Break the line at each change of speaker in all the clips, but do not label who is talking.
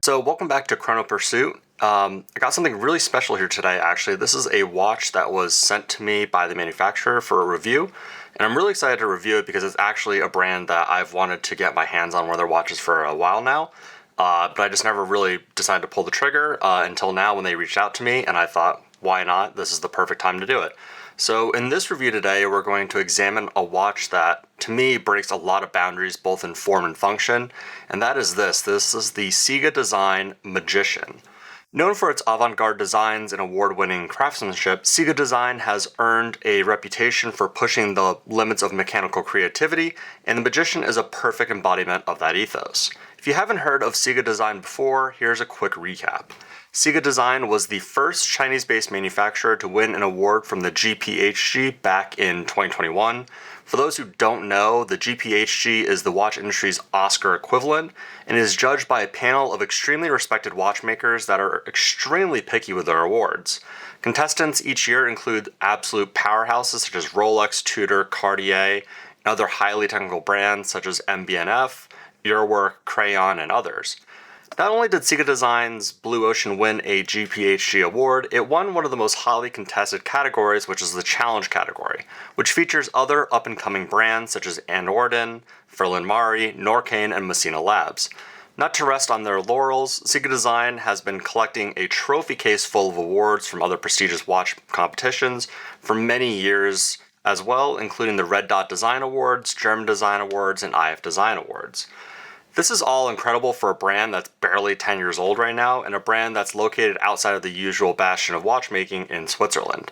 So welcome back to Chrono Pursuit. I got something really special here today, actually. This is a watch that was sent to me by the manufacturer for a review, and I'm really excited to review it because it's actually a brand that I've wanted to get my hands on one of their watches for a while now, but I just never really decided to pull the trigger until now when they reached out to me, and I thought, why not? This is the perfect time to do it. So in this review today, we're going to examine a watch that, to me, breaks a lot of boundaries both in form and function, and that is this. This is the CIGA Design Magician. Known for its avant-garde designs and award-winning craftsmanship, CIGA Design has earned a reputation for pushing the limits of mechanical creativity, and the Magician is a perfect embodiment of that ethos. If you haven't heard of CIGA Design before, here's a quick recap. CIGA Design was the first Chinese-based manufacturer to win an award from the GPHG back in 2021. For those who don't know, the GPHG is the watch industry's Oscar equivalent and is judged by a panel of extremely respected watchmakers that are extremely picky with their awards. Contestants each year include absolute powerhouses such as Rolex, Tudor, Cartier, and other highly technical brands such as MB&F, Urwerk, Krayon, and others. Not only did CIGA Design's Blue Ocean win a GPHG award, it won one of the most highly contested categories, which is the Challenge category, which features other up-and-coming brands such as Andorden, Ferlin Mari, Norcane, and Messina Labs. Not to rest on their laurels, CIGA Design has been collecting a trophy case full of awards from other prestigious watch competitions for many years as well, including the Red Dot Design Awards, German Design Awards, and IF Design Awards. This is all incredible for a brand that's barely 10 years old right now, and a brand that's located outside of the usual bastion of watchmaking in Switzerland.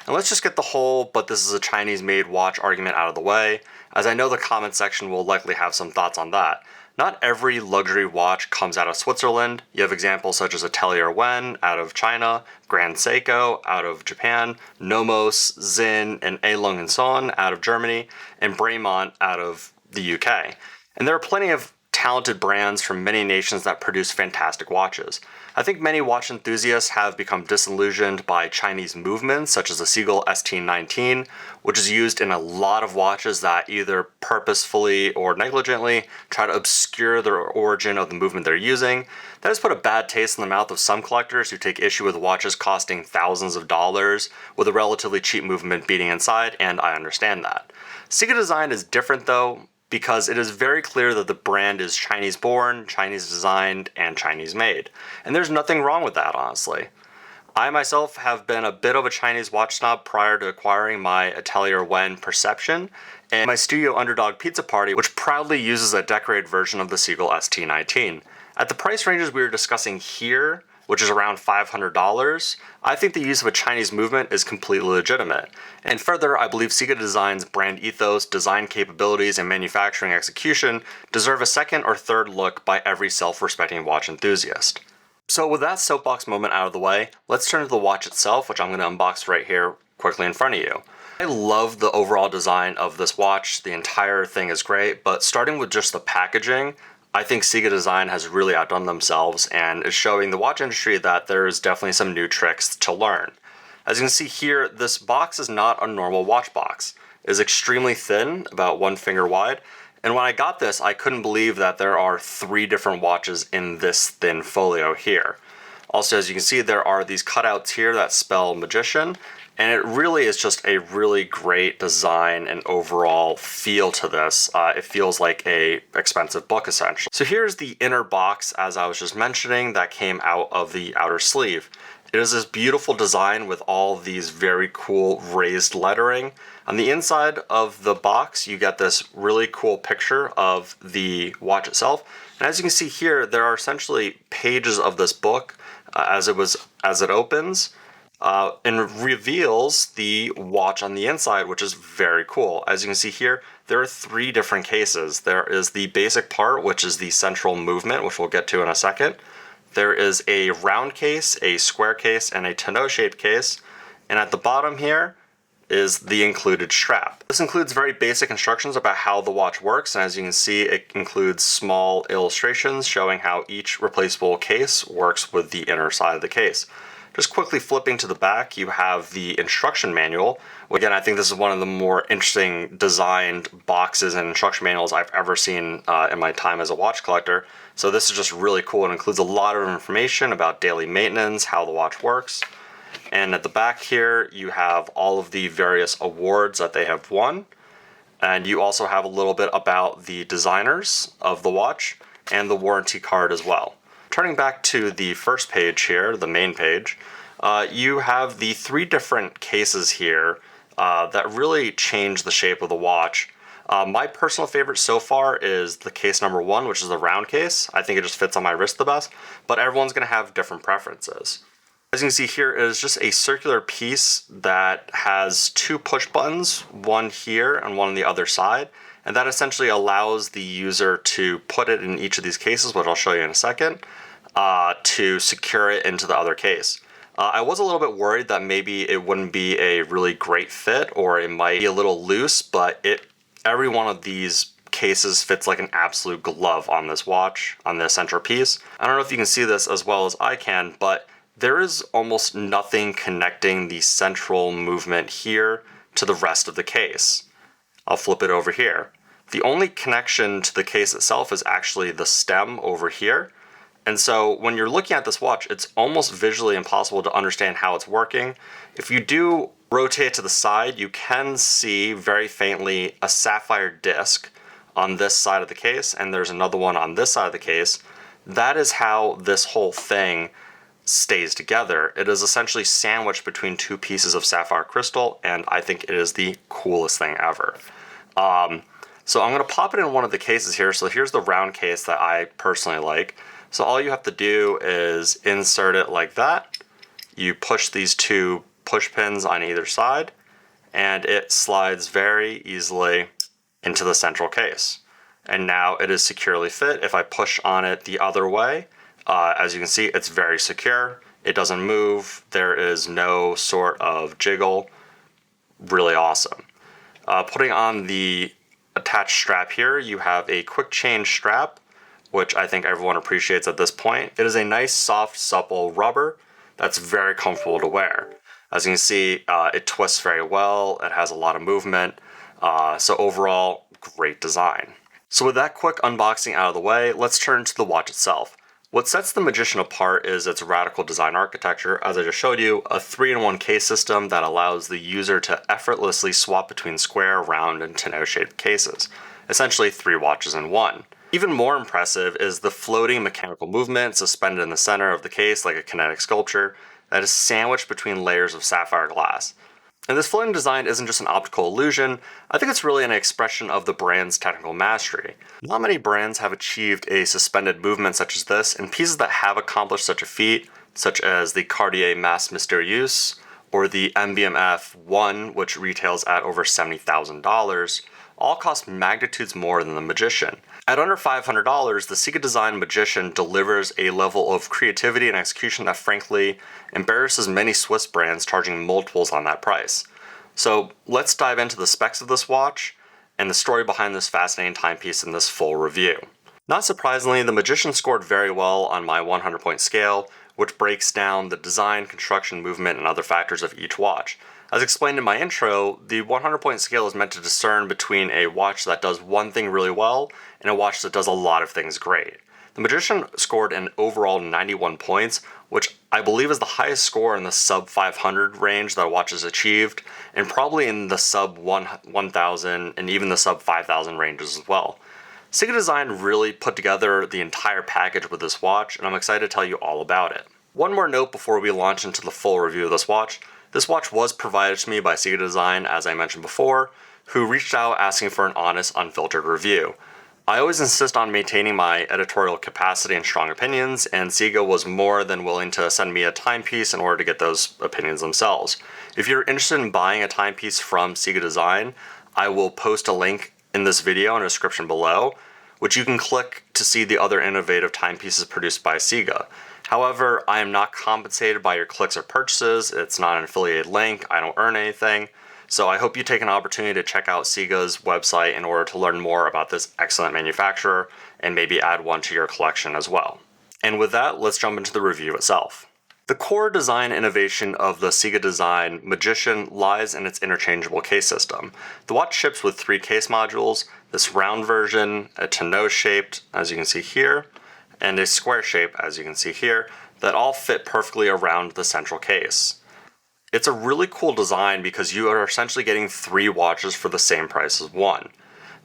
And let's just get the whole, but this is a Chinese-made watch argument out of the way, as I know the comment section will likely have some thoughts on that. Not every luxury watch comes out of Switzerland. You have examples such as Atelier Wen out of China, Grand Seiko out of Japan, Nomos, Zinn, and A. Lung & Son out of Germany, and Bremont out of the UK. And there are plenty of talented brands from many nations that produce fantastic watches. I think many watch enthusiasts have become disillusioned by Chinese movements such as the Seagull ST19, which is used in a lot of watches that either purposefully or negligently try to obscure the origin of the movement they're using. That has put a bad taste in the mouth of some collectors who take issue with watches costing thousands of dollars with a relatively cheap movement beating inside, and I understand that. CIGA Design is different though, because it is very clear that the brand is Chinese-born, Chinese-designed, and Chinese-made. And there's nothing wrong with that, honestly. I myself have been a bit of a Chinese watch snob prior to acquiring my Atelier Wen Perception, and my Studio Underdog Pizza Party, which proudly uses a decorated version of the Seagull ST19. At the price ranges we were discussing here, which is around $500, I think the use of a Chinese movement is completely legitimate. And further, I believe CIGA Design's brand ethos, design capabilities, and manufacturing execution deserve a second or third look by every self-respecting watch enthusiast. So with that soapbox moment out of the way, let's turn to the watch itself, which I'm going to unbox right here quickly in front of you. I love the overall design of this watch. The entire thing is great, but starting with just the packaging, I think CIGA Design has really outdone themselves and is showing the watch industry that there is definitely some new tricks to learn. As you can see here, this box is not a normal watch box. It is extremely thin, about 1 finger wide, and when I got this, I couldn't believe that there are 3 different watches in this thin folio here. Also, as you can see, there are these cutouts here that spell Magician, and it really is just a really great design and overall feel to this. It feels like a expensive book, essentially. So here's the inner box, as I was just mentioning, that came out of the outer sleeve. It is this beautiful design with all these very cool raised lettering. On the inside of the box, you get this really cool picture of the watch itself. And as you can see here, there are essentially pages of this book as it opens. And reveals the watch on the inside, which is very cool. As you can see here, there are 3 different cases. There is the basic part, which is the central movement, which we'll get to in a second. There is a round case, a square case, and a tonneau-shaped case. And at the bottom here is the included strap. This includes very basic instructions about how the watch works, and as you can see, it includes small illustrations showing how each replaceable case works with the inner side of the case. Just quickly flipping to the back, you have the instruction manual. Again, I think this is one of the more interesting designed boxes and instruction manuals I've ever seen in my time as a watch collector. So this is just really cool. It includes a lot of information about daily maintenance, how the watch works. And at the back here, you have all of the various awards that they have won. And you also have a little bit about the designers of the watch and the warranty card as well. Turning back to the first page here, the main page, you have the 3 different cases here that really change the shape of the watch. My personal favorite so far is the case number 1, which is the round case. I think it just fits on my wrist the best, but everyone's going to have different preferences. As you can see here, it is just a circular piece that has 2 push buttons, one here and one on the other side. And that essentially allows the user to put it in each of these cases, which I'll show you in a second, to secure it into the other case. I was a little bit worried that maybe it wouldn't be a really great fit or it might be a little loose, but every one of these cases fits like an absolute glove on this watch, on the center piece. I don't know if you can see this as well as I can, but there is almost nothing connecting the central movement here to the rest of the case. I'll flip it over here. The only connection to the case itself is actually the stem over here. And so when you're looking at this watch, it's almost visually impossible to understand how it's working. If you do rotate to the side, you can see very faintly a sapphire disc on this side of the case, and there's another one on this side of the case. That is how this whole thing stays together. It is essentially sandwiched between 2 pieces of sapphire crystal, and I think it is the coolest thing ever. So I'm going to pop it in one of the cases here. So here's the round case that I personally like. So all you have to do is insert it like that. You push these 2 push pins on either side, and it slides very easily into the central case. And now it is securely fit. If I push on it the other way, as you can see, it's very secure. It doesn't move. There is no sort of jiggle. Really awesome. Putting on the attached strap here, you have a quick change strap, which I think everyone appreciates at this point. It is a nice, soft, supple rubber that's very comfortable to wear. As you can see, it twists very well. It has a lot of movement. So overall, great design. So with that quick unboxing out of the way, let's turn to the watch itself. What sets the Magician apart is its radical design architecture. As I just showed you, a 3-in-1 case system that allows the user to effortlessly swap between square, round, and tornado-shaped cases. Essentially 3 watches in 1. Even more impressive is the floating mechanical movement suspended in the center of the case like a kinetic sculpture that is sandwiched between layers of sapphire glass. And this floating design isn't just an optical illusion, I think it's really an expression of the brand's technical mastery. Not many brands have achieved a suspended movement such as this, and pieces that have accomplished such a feat, such as the Cartier Mas Mystérieux or the MB&F 1, which retails at over $70,000, all cost magnitudes more than the Magician. At under $500, the CIGA Design Magician delivers a level of creativity and execution that frankly embarrasses many Swiss brands charging multiples on that price. So let's dive into the specs of this watch and the story behind this fascinating timepiece in this full review. Not surprisingly, the Magician scored very well on my 100-point scale, which breaks down the design, construction, movement, and other factors of each watch. As explained in my intro, the 100-point scale is meant to discern between a watch that does one thing really well and a watch that does a lot of things great. The Magician scored an overall 91 points, which I believe is the highest score in the sub 500 range that a watch has achieved, and probably in the sub 1000 and even the sub 5000 ranges as well. CIGA Design really put together the entire package with this watch, and I'm excited to tell you all about it. One more note before we launch into the full review of this watch. This watch was provided to me by CIGA Design, as I mentioned before, who reached out asking for an honest, unfiltered review. I always insist on maintaining my editorial capacity and strong opinions, and CIGA was more than willing to send me a timepiece in order to get those opinions themselves. If you're interested in buying a timepiece from CIGA Design, I will post a link in this video in the description below, which you can click to see the other innovative timepieces produced by CIGA. However, I am not compensated by your clicks or purchases. It's not an affiliated link. I don't earn anything. So I hope you take an opportunity to check out CIGA's website in order to learn more about this excellent manufacturer and maybe add one to your collection as well. And with that, let's jump into the review itself. The core design innovation of the CIGA Design Magician lies in its interchangeable case system. The watch ships with 3 case modules, this round version, a tonneau shaped, as you can see here, and a square shape, as you can see here, that all fit perfectly around the central case. It's a really cool design because you are essentially getting 3 watches for the same price as one.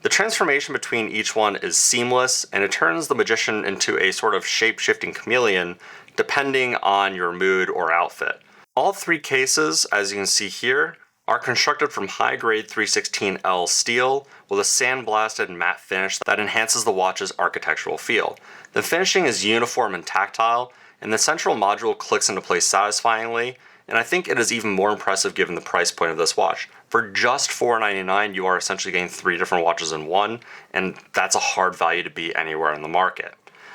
The transformation between each one is seamless, and it turns the Magician into a sort of shape-shifting chameleon depending on your mood or outfit. All 3 cases, as you can see here, are constructed from high-grade 316L steel with a sandblasted matte finish that enhances the watch's architectural feel. The finishing is uniform and tactile, and the central module clicks into place satisfyingly, and I think it is even more impressive given the price point of this watch. For just $499, you are essentially getting 3 different watches in one, and that's a hard value to beat anywhere in the market.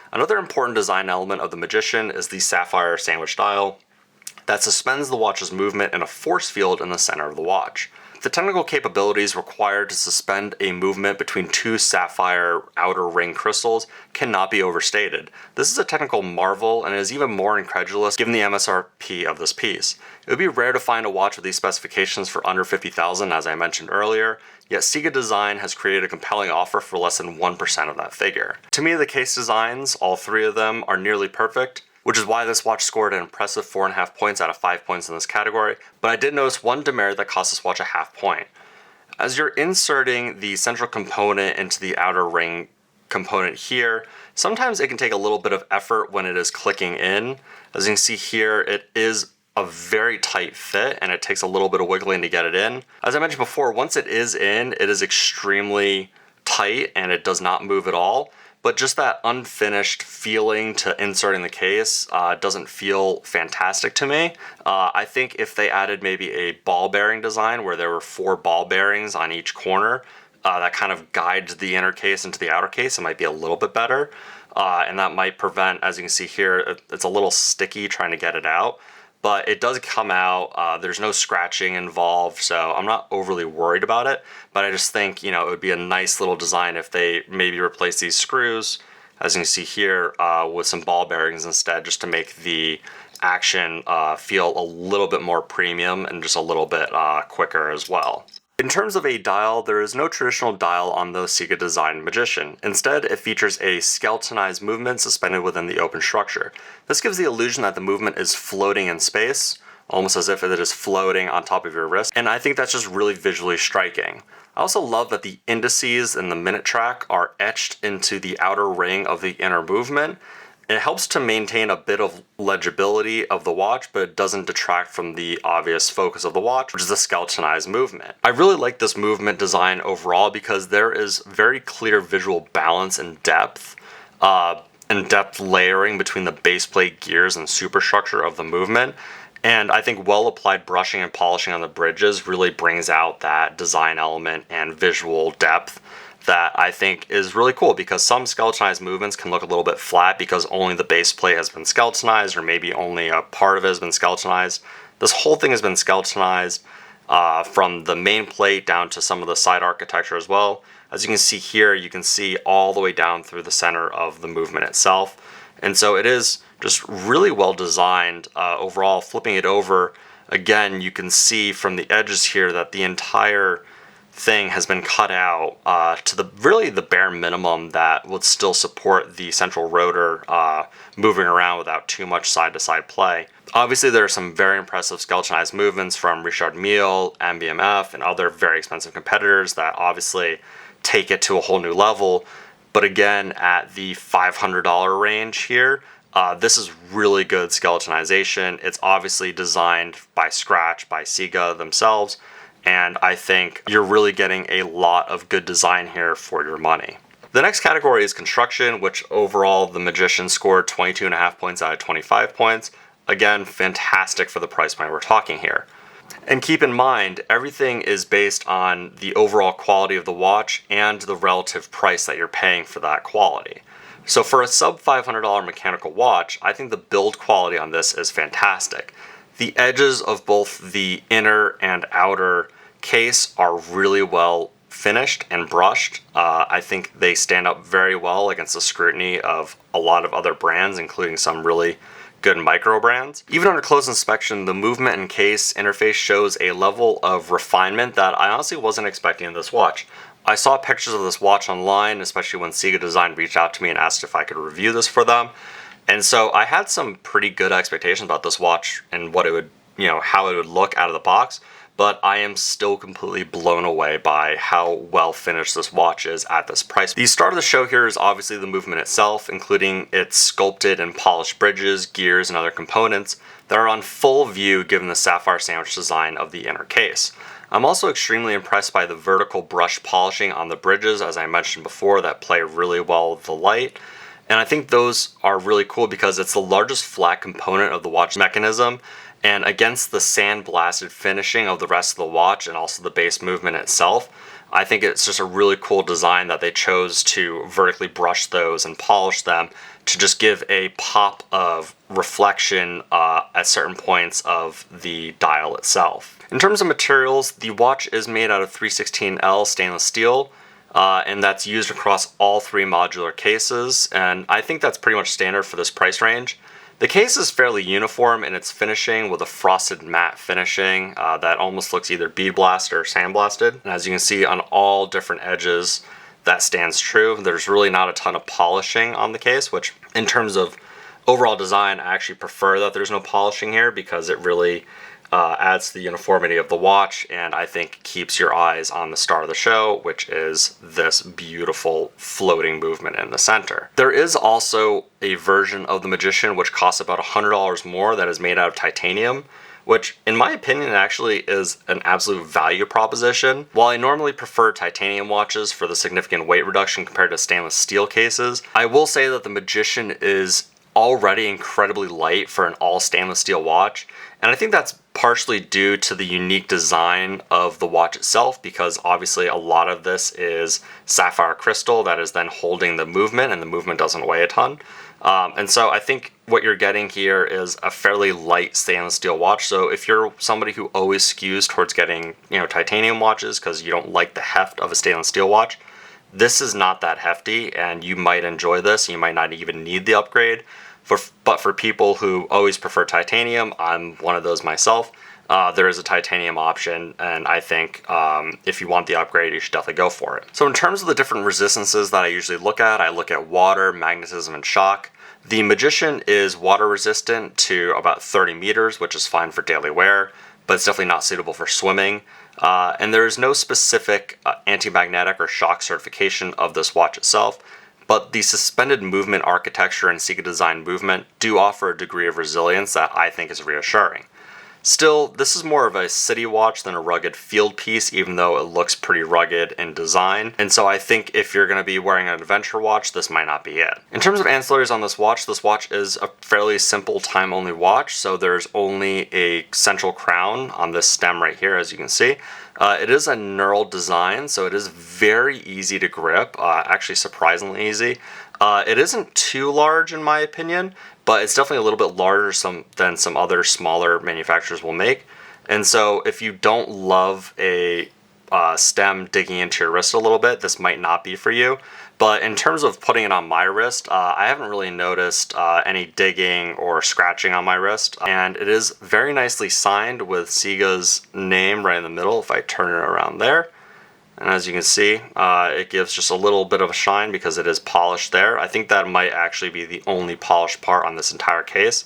Another important design element of the Magician is the sapphire sandwich dial that suspends the watch's movement in a force field in the center of the watch. The technical capabilities required to suspend a movement between 2 sapphire outer ring crystals cannot be overstated. This is a technical marvel and is even more incredulous given the MSRP of this piece. It would be rare to find a watch with these specifications for under $50,000, as I mentioned earlier, yet CIGA Design has created a compelling offer for less than 1% of that figure. To me, the case designs, all 3 of them, are nearly perfect, which is why this watch scored an impressive 4.5 points out of 5 points in this category, but I did notice one demerit that cost this watch a half point. As you're inserting the central component into the outer ring component here, sometimes it can take a little bit of effort when it is clicking in. As you can see here, it is a very tight fit and it takes a little bit of wiggling to get it in. As I mentioned before, once it is in, it is extremely tight and it does not move at all. But just that unfinished feeling to inserting the case doesn't feel fantastic to me. I think if they added maybe a ball bearing design where there were 4 ball bearings on each corner that kind of guides the inner case into the outer case, it might be a little bit better. And that might prevent, as you can see here, it's a little sticky trying to get it out. But it does come out, there's no scratching involved, so I'm not overly worried about it. But I just think, it would be a nice little design if they maybe replace these screws, as you can see here, with some ball bearings instead, just to make the action feel a little bit more premium and just a little bit quicker as well. In terms of a dial, there is no traditional dial on the CIGA Design Magician. Instead, it features a skeletonized movement suspended within the open structure. This gives the illusion that the movement is floating in space, almost as if it is floating on top of your wrist, and I think that's just really visually striking. I also love that the indices in the minute track are etched into the outer ring of the inner movement. It helps to maintain a bit of legibility of the watch, but it doesn't detract from the obvious focus of the watch, which is the skeletonized movement. I really like this movement design overall because there is very clear visual balance and depth layering between the base plate, gears, and superstructure of the movement. And I think well-applied brushing and polishing on the bridges really brings out that design element and visual depth that I think is really cool, because some skeletonized movements can look a little bit flat because only the base plate has been skeletonized, or maybe only a part of it has been skeletonized. This whole thing has been skeletonized from the main plate down to some of the side architecture as well. As you can see here, you can see all the way down through the center of the movement itself. And so it is just really well designed overall. Flipping it over, again, you can see from the edges here that the entire thing has been cut out to the bare minimum that would still support the central rotor moving around without too much side-to-side play. Obviously, there are some very impressive skeletonized movements from Richard Mille, MB&F, and other very expensive competitors that obviously take it to a whole new level. But again, at the $500 range here, this is really good skeletonization. It's obviously designed by scratch by CIGA themselves, and I think you're really getting a lot of good design here for your money. The next category is construction, which overall the Magician scored 22.5 points out of 25 points. Again, fantastic for the price point we're talking here. And keep in mind, everything is based on the overall quality of the watch and the relative price that you're paying for that quality. So for a sub $500 mechanical watch, I think the build quality on this is fantastic. The edges of both the inner and outer case are really well finished and brushed. I think they stand up very well against the scrutiny of a lot of other brands, including some really good micro brands. Even under close inspection, the movement and case interface shows a level of refinement that I honestly wasn't expecting in this watch. I saw pictures of this watch online, especially when CIGA Design reached out to me and asked if I could review this for them. And so I had some pretty good expectations about this watch and what it would, how it would look out of the box. But I am still completely blown away by how well finished this watch is at this price. The star of the show here is obviously the movement itself, including its sculpted and polished bridges, gears, and other components that are on full view given the sapphire sandwich design of the inner case. I'm also extremely impressed by the vertical brush polishing on the bridges, as I mentioned before, that play really well with the light. And I think those are really cool because it's the largest flat component of the watch mechanism, and against the sandblasted finishing of the rest of the watch and also the base movement itself, I think it's just a really cool design that they chose to vertically brush those and polish them to just give a pop of reflection at certain points of the dial itself. In terms of materials, the watch is made out of 316L stainless steel, and that's used across all three modular cases, and I think that's pretty much standard for this price range. The case is fairly uniform in its finishing with a frosted matte finishing that almost looks either bead blasted or sandblasted. And as you can see on all different edges, that stands true. There's really not a ton of polishing on the case, which in terms of overall design, I actually prefer that there's no polishing here because it really adds to the uniformity of the watch, and I think keeps your eyes on the star of the show, which is this beautiful floating movement in the center. There is also a version of the Magician which costs about $100 more that is made out of titanium, which in my opinion actually is an absolute value proposition. While I normally prefer titanium watches for the significant weight reduction compared to stainless steel cases, I will say that the Magician is already incredibly light for an all stainless steel watch, and I think that's partially due to the unique design of the watch itself, because obviously a lot of this is sapphire crystal that is then holding the movement, and the movement doesn't weigh a ton. And so I think what you're getting here is a fairly light stainless steel watch. So if you're somebody who always skews towards getting, titanium watches because you don't like the heft of a stainless steel watch, this is not that hefty, and you might enjoy this. You might not even need the upgrade. But for people who always prefer titanium, I'm one of those myself, there is a titanium option, and I think if you want the upgrade, you should definitely go for it. So in terms of the different resistances that I usually look at, I look at water, magnetism, and shock. The Magician is water resistant to about 30 meters, which is fine for daily wear, but it's definitely not suitable for swimming. And there is no specific anti-magnetic or shock certification of this watch itself, but the suspended movement architecture and CIGA Design movement do offer a degree of resilience that I think is reassuring. Still, this is more of a city watch than a rugged field piece, even though it looks pretty rugged in design. And so I think if you're going to be wearing an adventure watch, this might not be it. In terms of ancillaries on this watch is a fairly simple time-only watch. So there's only a central crown on this stem right here, as you can see. It is a knurled design, so it is very easy to grip, actually surprisingly easy. It isn't too large in my opinion, but it's definitely a little bit larger than some other smaller manufacturers will make. And so if you don't love a stem digging into your wrist a little bit, this might not be for you. But in terms of putting it on my wrist, I haven't really noticed any digging or scratching on my wrist. And it is very nicely signed with CIGA's name right in the middle if I turn it around there. And as you can see, it gives just a little bit of a shine because it is polished there. I think that might actually be the only polished part on this entire case,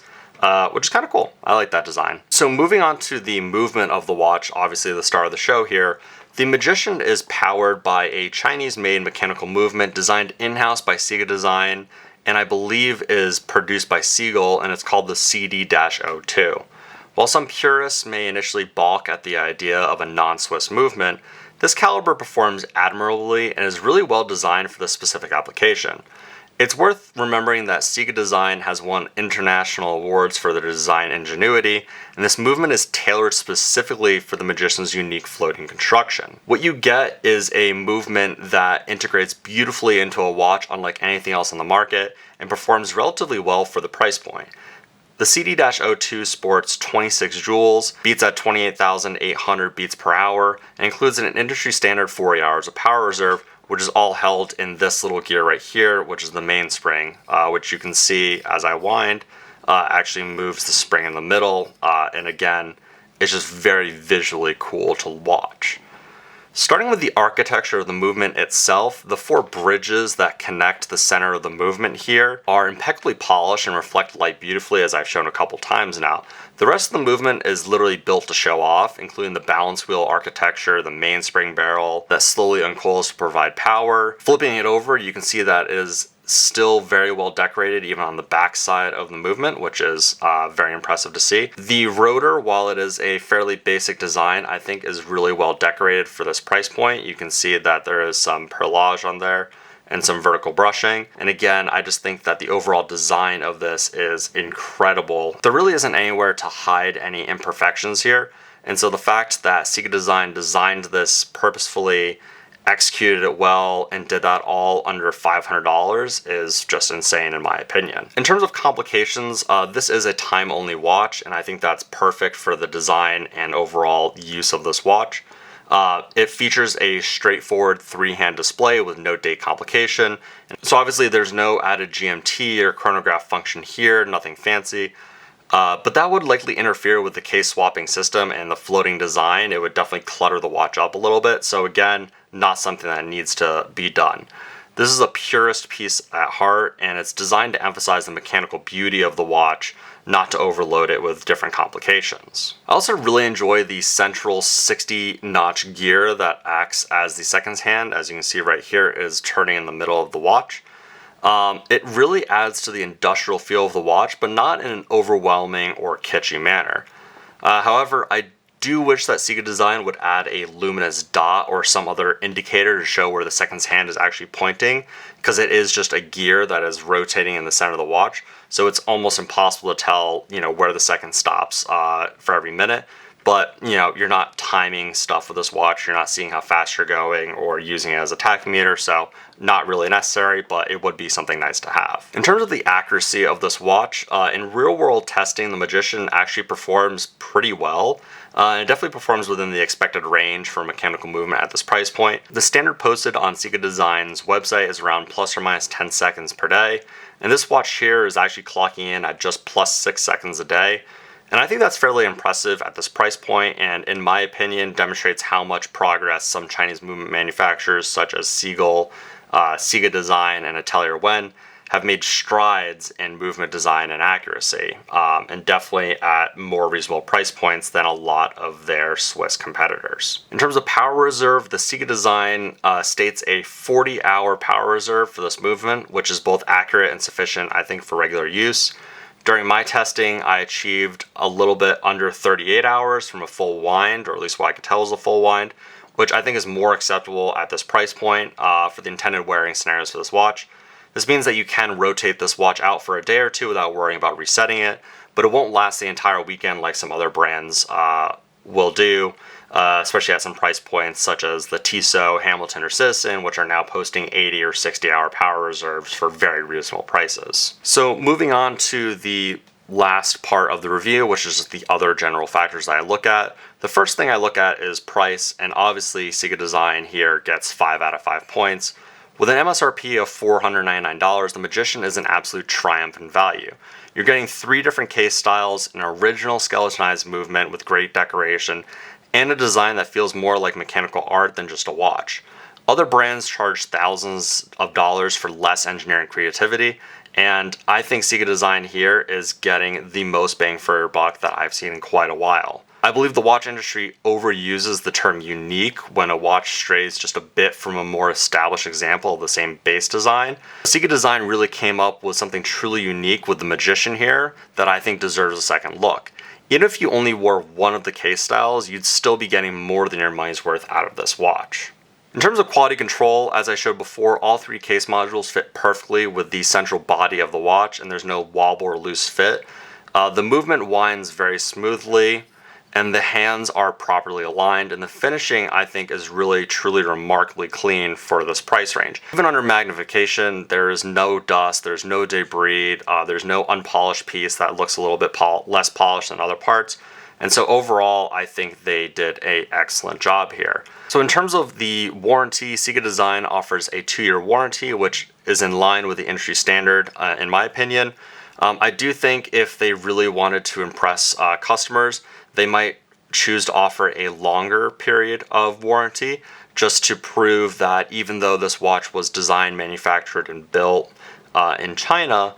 which is kind of cool. I like that design. So moving on to the movement of the watch, obviously the star of the show here, the Magician is powered by a Chinese-made mechanical movement designed in-house by CIGA Design, and I believe is produced by Seagull, and it's called the CD-02. While some purists may initially balk at the idea of a non-Swiss movement, this caliber performs admirably and is really well designed for this specific application. It's worth remembering that CIGA Design has won international awards for their design ingenuity, and this movement is tailored specifically for the Magician's unique floating construction. What you get is a movement that integrates beautifully into a watch unlike anything else on the market and performs relatively well for the price point. The CD-02 sports 26 joules, beats at 28,800 beats per hour, and includes an industry standard 40 hours of power reserve, which is all held in this little gear right here, which is the mainspring, which you can see as I wind. actually moves the spring in the middle, and again, it's just very visually cool to watch. Starting with the architecture of the movement itself, the 4 bridges that connect the center of the movement here are impeccably polished and reflect light beautifully, as I've shown a couple times now. The rest of the movement is literally built to show off, including the balance wheel architecture, the mainspring barrel that slowly uncoils to provide power. Flipping it over, you can see that it is still very well decorated even on the back side of the movement, which is very impressive to see. The rotor, while it is a fairly basic design, I think is really well decorated for this price point. You can see that there is some perlage on there and some vertical brushing. And again, I just think that the overall design of this is incredible. There really isn't anywhere to hide any imperfections here. And so the fact that CIGA Design designed this purposefully, executed it well, and did that all under $500 is just insane in my opinion. In terms of complications, this is a time-only watch, and I think that's perfect for the design and overall use of this watch. It features a straightforward 3-hand display with no date complication. So obviously there's no added GMT or chronograph function here, nothing fancy. But that would likely interfere with the case swapping system and the floating design. It would definitely clutter the watch up a little bit. So again, not something that needs to be done. This is a purist piece at heart, and it's designed to emphasize the mechanical beauty of the watch, not to overload it with different complications. I also really enjoy the central 60-notch gear that acts as the seconds hand. As you can see right here, is turning in the middle of the watch. It really adds to the industrial feel of the watch, but not in an overwhelming or kitschy manner. However, I do wish that CIGA Design would add a luminous dot or some other indicator to show where the seconds hand is actually pointing, because it is just a gear that is rotating in the center of the watch, so it's almost impossible to tell, where the second stops for every minute. But, you're not timing stuff with this watch, you're not seeing how fast you're going or using it as a tachymeter, so not really necessary, but it would be something nice to have. In terms of the accuracy of this watch, in real-world testing, the Magician actually performs pretty well. It definitely performs within the expected range for mechanical movement at this price point. The standard posted on CIGA Design's website is around plus or minus 10 seconds per day, and this watch here is actually clocking in at just plus 6 seconds a day. And I think that's fairly impressive at this price point, and in my opinion demonstrates how much progress some Chinese movement manufacturers such as Seagull, CIGA Design, and Atelier Wen have made strides in movement design and accuracy, and definitely at more reasonable price points than a lot of their Swiss competitors. In terms of power reserve, the CIGA Design states a 40-hour power reserve for this movement, which is both accurate and sufficient, I think, for regular use. During my testing, I achieved a little bit under 38 hours from a full wind, or at least what I could tell was a full wind, which I think is more acceptable at this price point for the intended wearing scenarios for this watch. This means that you can rotate this watch out for a day or two without worrying about resetting it, but it won't last the entire weekend like some other brands will do, especially at some price points such as the Tissot, Hamilton, or Citizen, which are now posting 80 or 60-hour power reserves for very reasonable prices. So moving on to the last part of the review, which is the other general factors that I look at. The first thing I look at is price, and obviously CIGA Design here gets 5 out of 5 points. With an MSRP of $499, the Magician is an absolute triumph in value. You're getting 3 different case styles, an original skeletonized movement with great decoration, and a design that feels more like mechanical art than just a watch. Other brands charge thousands of dollars for less engineering creativity, and I think CIGA Design here is getting the most bang for your buck that I've seen in quite a while. I believe the watch industry overuses the term unique when a watch strays just a bit from a more established example of the same base design. CIGA Design really came up with something truly unique with the Magician here that I think deserves a second look. Even if you only wore one of the case styles, you'd still be getting more than your money's worth out of this watch. In terms of quality control, as I showed before, all 3 case modules fit perfectly with the central body of the watch, and there's no wobble or loose fit. The movement winds very smoothly, and the hands are properly aligned, and the finishing, I think, is really truly remarkably clean for this price range. Even under magnification, there is no dust, there's no debris, there's no unpolished piece that looks a little bit less polished than other parts. And so overall, I think they did an excellent job here. So in terms of the warranty, CIGA Design offers a 2-year warranty, which is in line with the industry standard, in my opinion. I do think if they really wanted to impress customers, they might choose to offer a longer period of warranty just to prove that even though this watch was designed, manufactured, and built in China,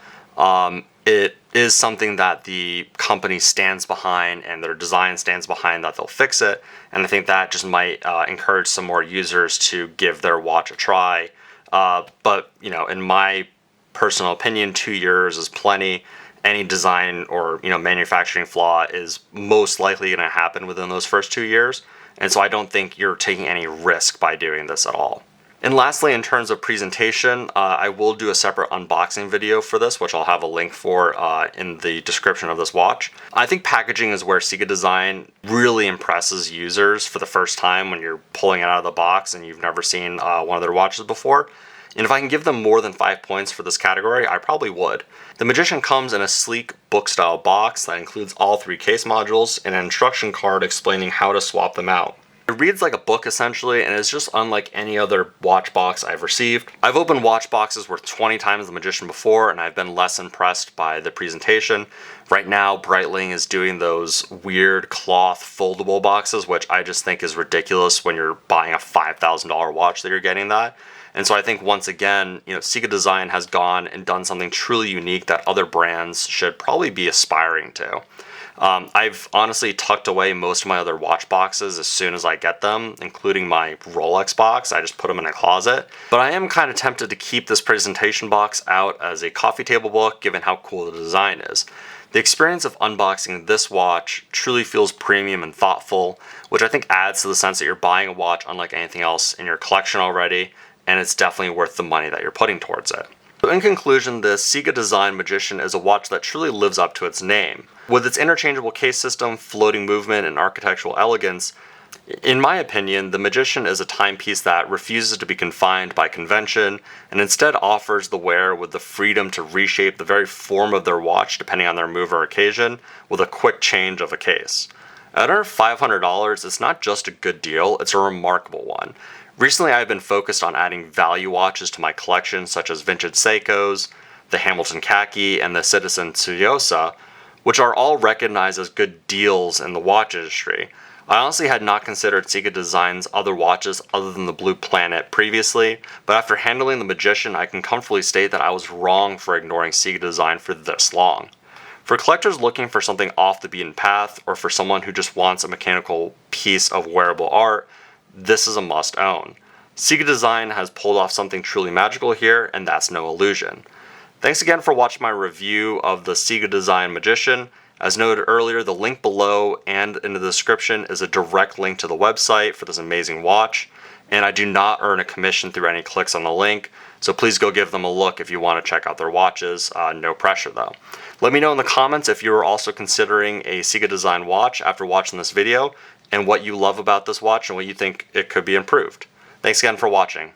it is something that the company stands behind and their design stands behind, that they'll fix it. And I think that just might encourage some more users to give their watch a try. But in my personal opinion, 2 years is plenty. Any design or manufacturing flaw is most likely going to happen within those first 2 years, and so I don't think you're taking any risk by doing this at all. And lastly, in terms of presentation, I will do a separate unboxing video for this, which I'll have a link for in the description of this watch. I think packaging is where CIGA Design really impresses users for the first time when you're pulling it out of the box and you've never seen one of their watches before. And if I can give them more than 5 points for this category, I probably would. The Magician comes in a sleek book-style box that includes all 3 case modules and an instruction card explaining how to swap them out. It reads like a book essentially, and is just unlike any other watch box I've received. I've opened watch boxes worth 20 times the Magician before, and I've been less impressed by the presentation. Right now, Breitling is doing those weird cloth foldable boxes, which I just think is ridiculous when you're buying a $5,000 watch that you're getting that. And so I think once again, CIGA Design has gone and done something truly unique that other brands should probably be aspiring to. I've honestly tucked away most of my other watch boxes as soon as I get them, including my Rolex box. I just put them in a closet. But I am kind of tempted to keep this presentation box out as a coffee table book, given how cool the design is. The experience of unboxing this watch truly feels premium and thoughtful, which I think adds to the sense that you're buying a watch unlike anything else in your collection already, and it's definitely worth the money that you're putting towards it. So in conclusion, the CIGA Design Magician is a watch that truly lives up to its name. With its interchangeable case system, floating movement, and architectural elegance, in my opinion, the Magician is a timepiece that refuses to be confined by convention and instead offers the wearer with the freedom to reshape the very form of their watch depending on their move or occasion with a quick change of a case. At under $500, it's not just a good deal, it's a remarkable one. Recently, I've been focused on adding value watches to my collection, such as vintage Seikos, the Hamilton Khaki, and the Citizen Tsuyosa, which are all recognized as good deals in the watch industry. I honestly had not considered CIGA Design's other watches other than the Blue Planet previously, but after handling the Magician, I can comfortably state that I was wrong for ignoring CIGA Design for this long. For collectors looking for something off the beaten path, or for someone who just wants a mechanical piece of wearable art, this is a must-own. CIGA Design has pulled off something truly magical here, and that's no illusion. Thanks again for watching my review of the CIGA Design Magician. As noted earlier, the link below and in the description is a direct link to the website for this amazing watch, and I do not earn a commission through any clicks on the link, so please go give them a look if you want to check out their watches. No pressure though. Let me know in the comments if you are also considering a CIGA Design watch after watching this video, and what you love about this watch and what you think it could be improved. Thanks again for watching.